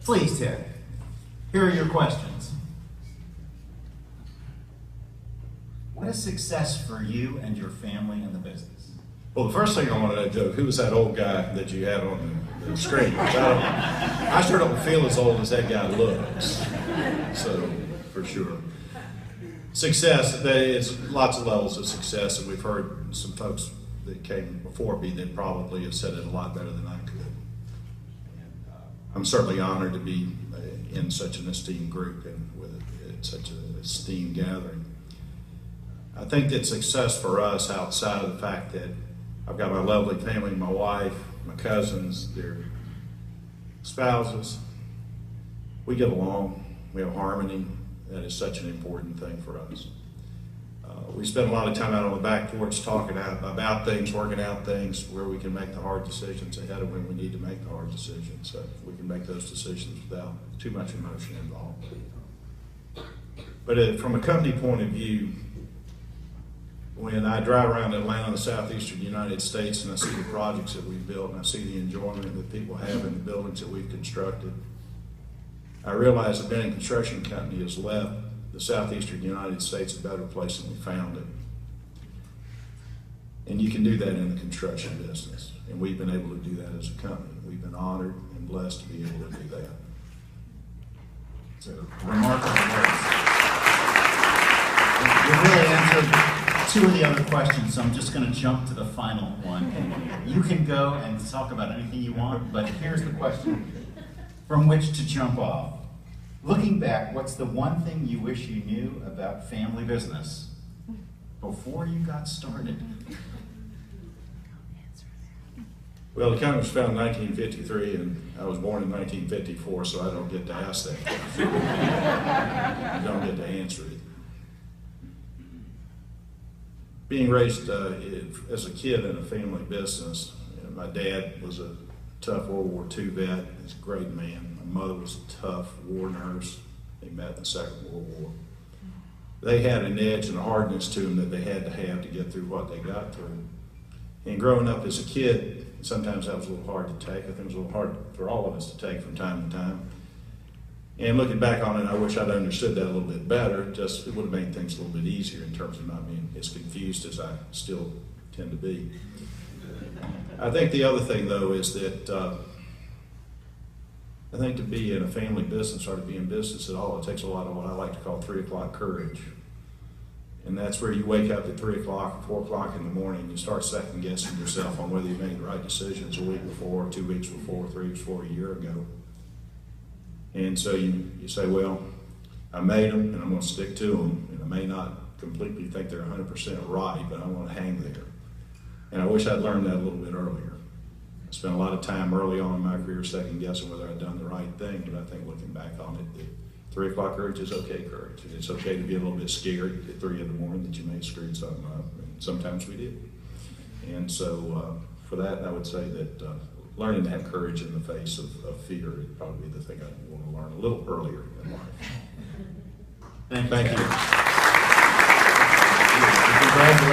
Please, Ted. Here are your questions. What is success for you and your family in the business? Well, the first thing I wanted to joke, who was that old guy that you had on the screen? I sure don't feel as old as that guy looks. So, for sure. Success, there's lots of levels of success, and we've heard some folks that came before me that probably have said it a lot better than I could. And I'm certainly honored to be in such an esteemed group and with such an esteemed gathering. I think that success for us, outside of the fact that I've got my lovely family, my wife, my cousins, their spouses, we get along, we have harmony. That is such an important thing for us. We spend a lot of time out on the back porch talking about things, working out things where we can make the hard decisions ahead of when we need to make the hard decisions. So we can make those decisions without too much emotion involved. But from a company point of view, when I drive around Atlanta and the southeastern United States and I see the projects that we've built and I see the enjoyment that people have in the buildings that we've constructed, I realize that being a construction company has left the southeastern United States a better place than we found it. And you can do that in the construction business. And we've been able to do that as a company. We've been honored and blessed to be able to do that. So, remarkable words. You really answered two of the other questions, so I'm just going to jump to the final one. You can go and talk about anything you want, but here's the question from which to jump off. Looking back, what's the one thing you wish you knew about family business before you got started? Well, the company was founded in 1953, and I was born in 1954, so I don't get to ask that question. I don't get to answer it. Being raised as a kid in a family business, my dad was a tough World War II vet. He's a great man. My mother was a tough war nurse. They met in the Second World War. They had an edge and a hardness to them that they had to get through what they got through. And growing up as a kid, sometimes that was a little hard to take. I think it was a little hard for all of us to take from time to time. And looking back on it, I wish I'd understood that a little bit better. Just it would have made things a little bit easier in terms of not being as confused as I still tend to be. I think the other thing, though, is that I think to be in a family business or to be in business at all, it takes a lot of what I like to call 3 o'clock courage. And that's where you wake up at 3 o'clock, 4 o'clock in the morning, and you start second guessing yourself on whether you made the right decisions a week before, 2 weeks before, 3 weeks before, a year ago. And so you say, well, I made them and I'm going to stick to them. And I may not completely think they're 100% right, but I want to hang there. And I wish I'd learned that a little bit earlier. I spent a lot of time early on in my career second guessing whether I'd done the right thing, but I think looking back on it, that 3 o'clock courage is okay courage. It's okay to be a little bit scared at 3 in the morning that you may have screwed something up, and sometimes we did. And so for that, I would say that learning to have courage in the face of fear would probably be the thing I want to learn a little earlier in life. Thank you. Thank you. Congratulations.